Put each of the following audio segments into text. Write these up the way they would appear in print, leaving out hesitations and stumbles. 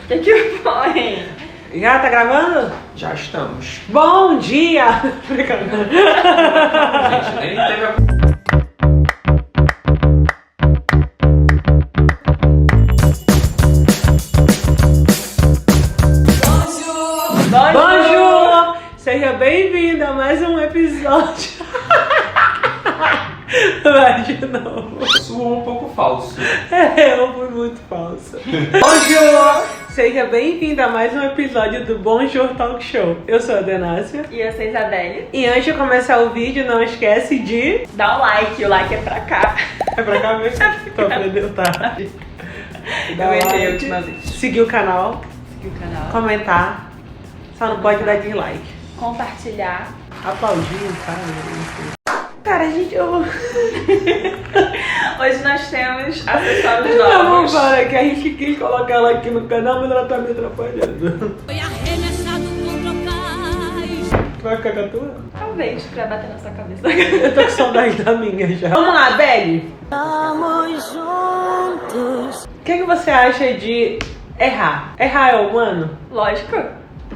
Que foi? Já tá gravando? Já estamos. Bom dia! Gente, nem teve a... Bonjour! Seja bem-vindo a mais um episódio. Vai de novo. Soou um pouco falso. Eu fui muito falsa. Bonjour! Seja bem-vindo a mais um episódio do Bonjour Talk Show. Eu sou a Denácia. E eu sou a Isabelle. E antes de começar o vídeo, não esquece de... Dá um like, o like é pra cá. É pra cá mesmo? Tu aprendeu, tá? Eu entrei a última vez. Seguir o canal, Seguir o canal. comentar. Só não pode dar dislike. Compartilhar. Aplaudir, cara. Cara, gente, Hoje nós temos acessórios Não, novos. para que a gente quis colocar ela aqui no canal, mas ela tá me atrapalhando. Foi arremessado contra o cais. Tu vai ficar com a tua? Talvez, pra bater na sua cabeça. Eu tô com saudade da minha já. Vamos lá, Beli. Estamos juntos. O que você acha de errar? Errar é humano? Lógico.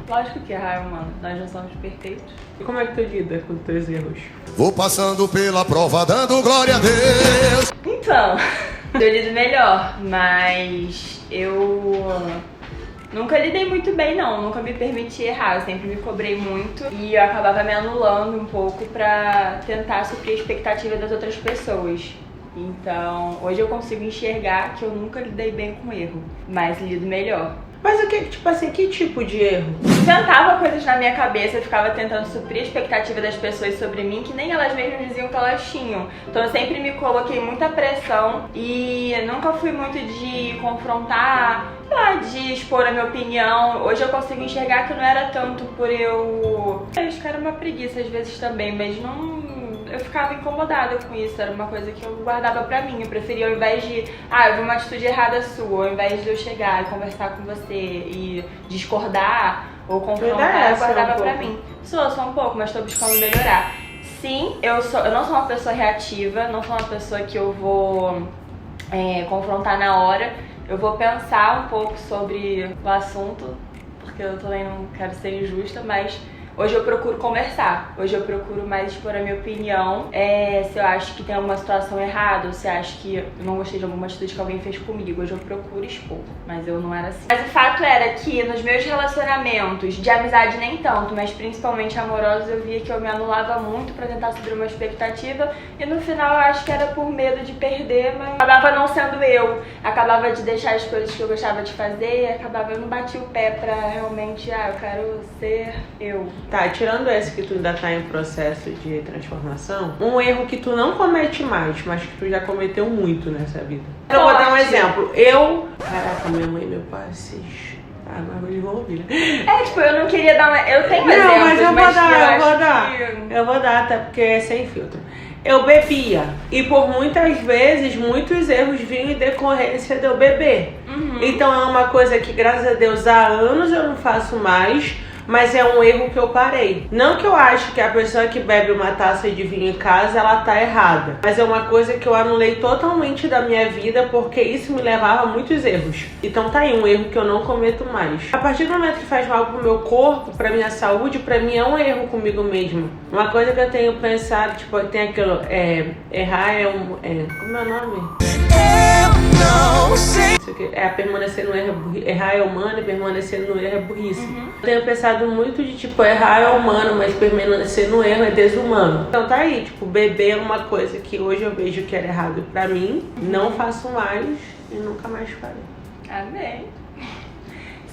Lógico que errar é humano. Nós não somos perfeitos. E como é que tu lida com os teus erros? Vou passando pela prova, dando glória a Deus. Então, eu lido melhor, mas eu nunca lidei muito bem não, nunca me permiti errar, eu sempre me cobrei muito e eu acabava me anulando um pouco pra tentar suprir a expectativa das outras pessoas. Então, hoje eu consigo enxergar que eu nunca lidei bem com erro, mas lido melhor. Mas o que, tipo assim, que tipo de erro? Inventava coisas na minha cabeça, eu ficava tentando suprir a expectativa das pessoas sobre mim, que nem elas mesmas diziam que elas tinham. Então eu sempre me coloquei muita pressão e nunca fui muito de confrontar, de expor a minha opinião. Hoje eu consigo enxergar que não era tanto por eu acho que era uma preguiça às vezes também, mas não... Eu ficava incomodada com isso, era uma coisa que eu guardava pra mim. Eu preferia, ao invés de, eu vi uma atitude errada sua, ao invés de eu chegar e conversar com você e discordar ou confrontar, eu guardava pra mim. Sou um pouco, mas tô buscando melhorar. Sim, eu não sou uma pessoa reativa, não sou uma pessoa que eu vou confrontar na hora. Eu vou pensar um pouco sobre o assunto, porque eu também não quero ser injusta, mas... Hoje eu procuro conversar, hoje eu procuro mais expor a minha opinião, se eu acho que tem alguma situação errada, ou se eu acho que eu não gostei de alguma atitude que alguém fez comigo, hoje eu procuro expor, mas eu não era assim. Mas o fato era que nos meus relacionamentos, de amizade nem tanto, mas principalmente amorosos, eu via que eu me anulava muito pra tentar subir uma expectativa e no final eu acho que era por medo de perder, mas acabava não sendo eu, acabava de deixar as coisas que eu gostava de fazer, eu não bati o pé pra realmente, eu quero ser eu. Tá, tirando esse que tu ainda tá em processo de transformação, um erro que tu não comete mais, mas que tu já cometeu muito nessa vida. Eu vou dar um exemplo. Caraca, minha mãe e meu pai, mas eles vão ouvir, né? Eu não queria dar uma... Eu tenho Não, exemplos, mas eu vou dar. que... Eu vou dar, até porque é sem filtro. Eu bebia. E por muitas vezes, muitos erros vinham em decorrência de eu beber. Então é uma coisa que, graças a Deus, há anos eu não faço mais. Mas é um erro que eu parei. Não que eu acho que a pessoa que bebe uma taça de vinho em casa, ela tá errada. Mas é uma coisa que eu anulei totalmente da minha vida, porque isso me levava a muitos erros. Então tá aí, um erro que eu não cometo mais. A partir do momento que faz mal pro meu corpo, pra minha saúde, pra mim é um erro comigo mesmo. Uma coisa que eu tenho pensado, tipo, tem aquilo, errar como é o nome? Não sei. Permanecer no erro, errar é humano e permanecer no erro é burrice. Eu tenho pensado muito de, errar é humano, mas permanecer no erro é desumano. Então tá aí, beber é uma coisa que hoje eu vejo que era errado pra mim, não faço mais e nunca mais farei. Amém.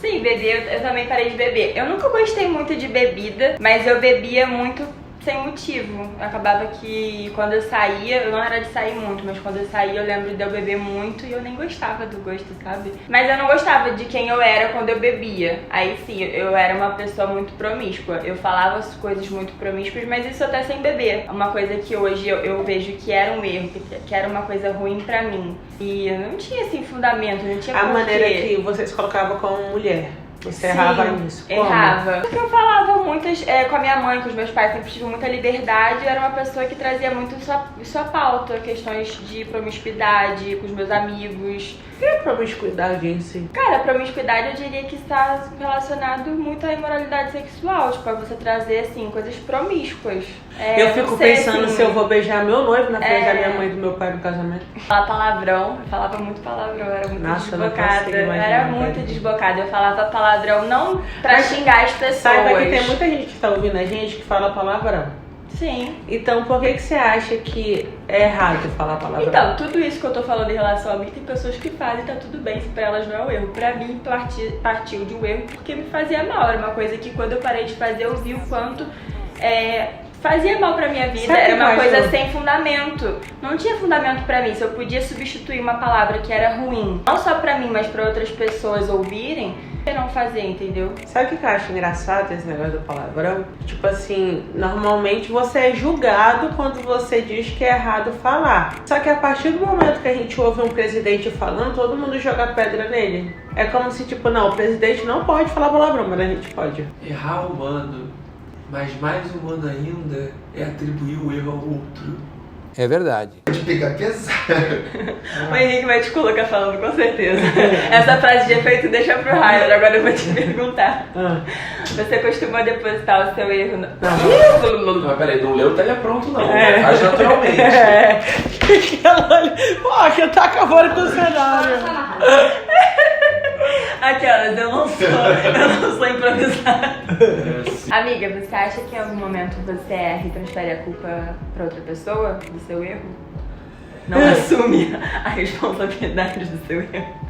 Sim, beber, eu também parei de beber. Eu nunca gostei muito de bebida, mas eu bebia muito sem motivo. Acabava que quando eu saía, eu não era de sair muito, mas quando eu saía eu lembro de eu beber muito e eu nem gostava do gosto, sabe? Mas eu não gostava de quem eu era quando eu bebia. Aí sim, eu era uma pessoa muito promíscua. Eu falava as coisas muito promíscuas, mas isso até sem beber. Uma coisa que hoje eu vejo que era um erro, que era uma coisa ruim pra mim. E não tinha assim fundamento, não tinha A porquê. maneira que você se colocava como mulher. Você errava nisso? Como? Errava. Porque eu falava muitas, com a minha mãe, com os meus pais, sempre tive muita liberdade. Eu era uma pessoa que trazia muito sua pauta, questões de promiscuidade com os meus amigos. O que é promiscuidade em si? Cara, a promiscuidade eu diria que está relacionado muito à imoralidade sexual. Tipo, é você trazer, assim, coisas promíscuas. Eu fico pensando assim, se eu vou beijar meu noivo na frente da minha mãe e do meu pai no casamento. Falar palavrão, eu falava muito palavrão, eu era muito desbocada. Eu era muito desbocada. Eu falava palavrão não pra xingar as pessoas. Saiba que tem muita gente que tá ouvindo a gente que fala palavrão. Sim. Então, por que você acha que é errado falar palavrão? Então, tudo isso que eu tô falando em relação a mim, tem pessoas que fazem e tá tudo bem, se pra elas não é um erro. Pra mim, partiu de um erro porque me fazia mal. Era uma coisa que quando eu parei de fazer, eu vi o quanto fazia mal pra minha vida. Era uma coisa sem fundamento. Não tinha fundamento pra mim. Se eu podia substituir uma palavra que era ruim, não só pra mim, mas pra outras pessoas ouvirem, eu não fazer, entendeu? Sabe o que eu acho engraçado esse negócio do palavrão? Tipo assim, normalmente você é julgado quando você diz que é errado falar. Só que a partir do momento que a gente ouve um presidente falando, todo mundo joga pedra nele. É como se, tipo, não, o presidente não pode falar palavrão, mas a gente pode. Errar é humano, mas mais humano ainda é atribuir o erro ao outro. É verdade. Pode pegar pesado. O Henrique vai te colocar falando, com certeza. Essa frase de efeito deixa pro Rainer. Agora eu vou te perguntar. Você costuma depositar o seu erro no... Mas peraí, não leu o telepronto não. Faz naturalmente. Poxa, tá acabando com o cenário. Aquelas, eu não sou improvisada. Amiga, você acha que em algum momento você erra e transfere a culpa pra outra pessoa do seu erro? Não assume a responsabilidade do seu erro?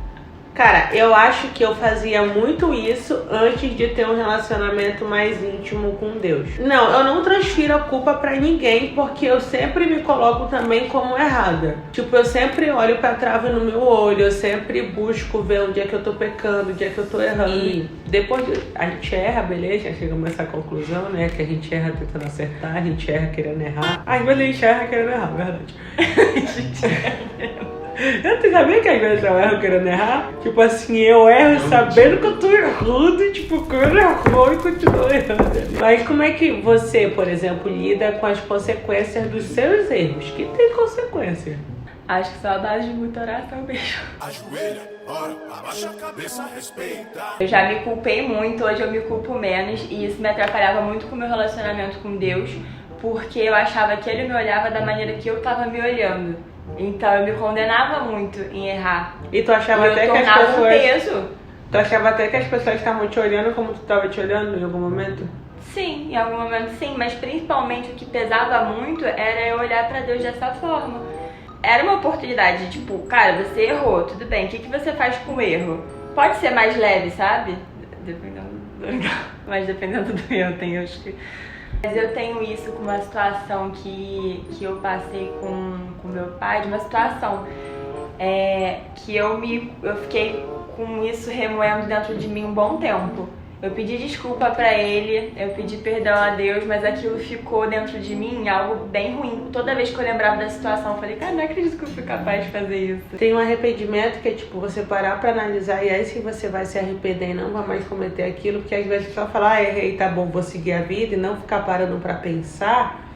Cara, eu acho que eu fazia muito isso antes de ter um relacionamento mais íntimo com Deus. Não, eu não transfiro a culpa pra ninguém, porque eu sempre me coloco também como errada. Tipo, eu sempre olho pra trave no meu olho, eu sempre busco ver onde é que eu tô pecando, onde é que eu tô errando. E depois a gente erra, beleza? Já chegamos a essa conclusão, né? Que a gente erra tentando acertar, a gente erra querendo errar. Às vezes a gente erra querendo errar, verdade. A gente erra. Eu sabia que às vezes eu erro querendo errar? Tipo assim, eu erro sabendo que eu tô errando e tipo, quando errou e continuo errando. Mas como é que você, por exemplo, lida com as consequências dos seus erros? Que tem consequência? Acho que só base de muita oração mesmo. Ajoelha, ora, abaixa a cabeça, respeita. Eu já me culpei muito, hoje eu me culpo menos. E isso me atrapalhava muito com o meu relacionamento com Deus, porque eu achava que Ele me olhava da maneira que eu tava me olhando. Então eu me condenava muito em errar. E tu achava até que as pessoas... um peso. Tu achava até que as pessoas estavam te olhando como tu tava te olhando em algum momento? Sim, em algum momento sim, mas principalmente o que pesava muito era eu olhar pra Deus dessa forma. Era uma oportunidade de tipo, cara, você errou, tudo bem, o que você faz com o erro? Pode ser mais leve, sabe? Mas dependendo do erro, tem acho que... Mas eu tenho isso com uma situação que eu passei com meu pai, de uma situação que eu fiquei com isso remoendo dentro de mim um bom tempo. Eu pedi desculpa pra ele, eu pedi perdão a Deus, mas aquilo ficou dentro de mim algo bem ruim. Toda vez que eu lembrava da situação, eu falei, cara, não acredito que eu fui capaz de fazer isso. Tem um arrependimento que é tipo, você parar pra analisar e aí sim você vai se arrepender e não vai mais cometer aquilo, porque às vezes só falar, errei, tá bom, vou seguir a vida e não ficar parando pra pensar,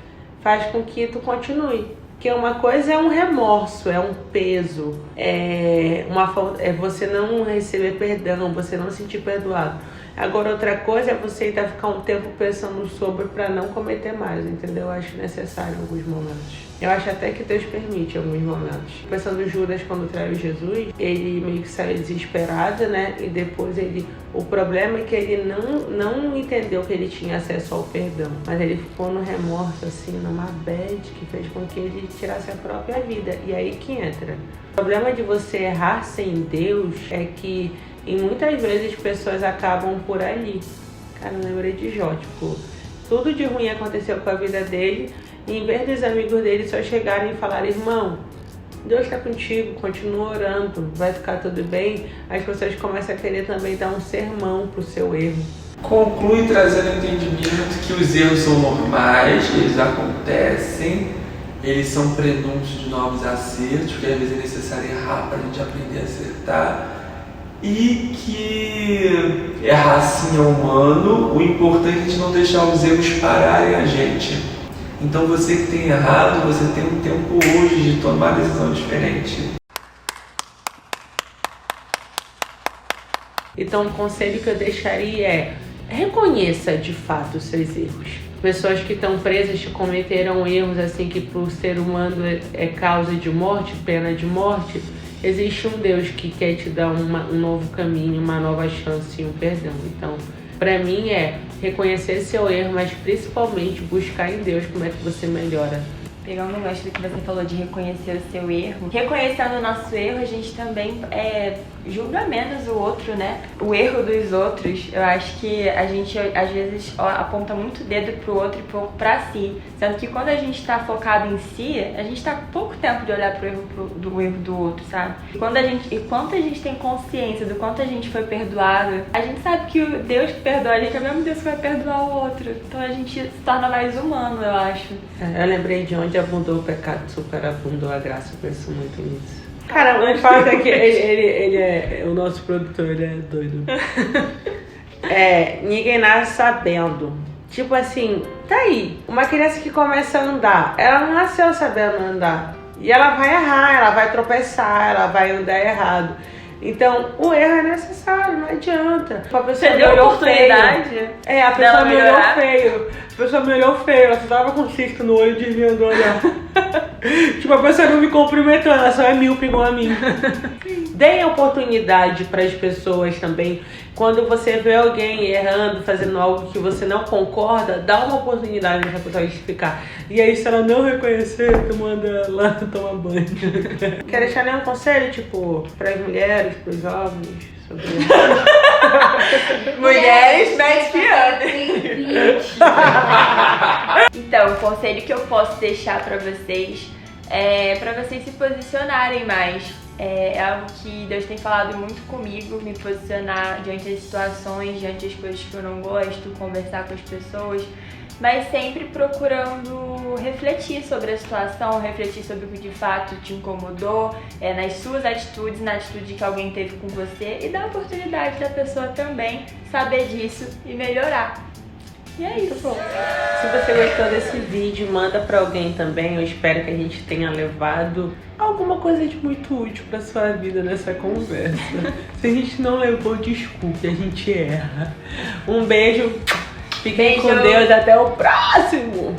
faz com que tu continue. Porque uma coisa é um remorso, é um peso, é você não receber perdão, você não se sentir perdoado. Agora outra coisa é você ainda ficar um tempo pensando sobre para não cometer mais, entendeu? Eu acho necessário em alguns momentos. Eu acho até que Deus permite em alguns momentos. Pensando em Judas quando traiu Jesus, ele meio que saiu desesperado, né? E depois o problema é que ele não entendeu que ele tinha acesso ao perdão. Mas ele ficou no remorso, assim, numa bad que fez com que ele tirasse a própria vida. E aí que entra. O problema de você errar sem Deus é que e muitas vezes pessoas acabam por ali. Cara, eu lembrei de Jó, tipo, tudo de ruim aconteceu com a vida dele, e em vez dos amigos dele só chegarem e falarem, irmão, Deus está contigo, continua orando, vai ficar tudo bem, as pessoas começam a querer também dar um sermão pro seu erro. Conclui trazendo o entendimento que os erros são normais, eles acontecem, eles são prenúncios de novos acertos, que às vezes é necessário errar para a gente aprender a acertar. E que Errar sim é humano, o importante é a gente não deixar os erros pararem a gente. Então você que tem errado, você tem um tempo hoje de tomar decisão diferente. Então o conselho que eu deixaria é: reconheça de fato os seus erros. Pessoas que estão presas, que cometeram erros assim que para o ser humano é causa de morte, pena de morte, existe um Deus que quer te dar um novo caminho, uma nova chance e um perdão. Então, para mim é reconhecer seu erro, mas principalmente buscar em Deus como é que você melhora. Pegando o gancho do que você falou de reconhecer o seu erro, reconhecendo o nosso erro, a gente também julga menos o outro, né? O erro dos outros. Eu acho que a gente às vezes aponta muito o dedo pro outro e pouco pra si. Sendo que quando a gente tá focado em si, a gente tá com pouco tempo de olhar pro erro do outro, sabe? E quanto a gente tem consciência do quanto a gente foi perdoado, a gente sabe que o Deus que perdoa a gente é o mesmo Deus que vai perdoar o outro. Então a gente se torna mais humano, eu acho. Eu lembrei de onde abundou o pecado, superabundou a graça. Eu penso muito nisso. Cara, o fato é que ele é o nosso produtor, ele é doido. Ninguém nasce sabendo. Tipo assim, tá aí, uma criança que começa a andar, ela não nasceu sabendo andar. E ela vai errar, ela vai tropeçar, ela vai andar errado. Então, o erro é necessário, não adianta. A pessoa você deu oportunidade? A pessoa me olhou feio. A pessoa me olhou feio, ela só tava com cisto no olho desviando o olhar. Tipo, a pessoa não me cumprimentou, ela só é míope igual a mim. Deem oportunidade para as pessoas também. Quando você vê alguém errando, fazendo algo que você não concorda, dá uma oportunidade para a pessoa explicar. E aí, se ela não reconhecer, tu manda ela tomar banho. Quer deixar nenhum conselho, tipo, para as mulheres, para os jovens, sobre isso? Mulheres lesbianas. Então, o conselho que eu posso deixar pra vocês é pra vocês se posicionarem mais. É algo que Deus tem falado muito comigo, me posicionar diante das situações, diante das coisas que eu não gosto, conversar com as pessoas, mas sempre procurando refletir sobre a situação, refletir sobre o que de fato te incomodou, nas suas atitudes, na atitude que alguém teve com você, e dar a oportunidade da pessoa também saber disso e melhorar. E é isso. Bom, se você gostou desse vídeo, manda pra alguém também. Eu espero que a gente tenha levado alguma coisa de muito útil pra sua vida nessa conversa. Se a gente não levou, desculpe, a gente erra. Um beijo, fiquem com Deus, até o próximo!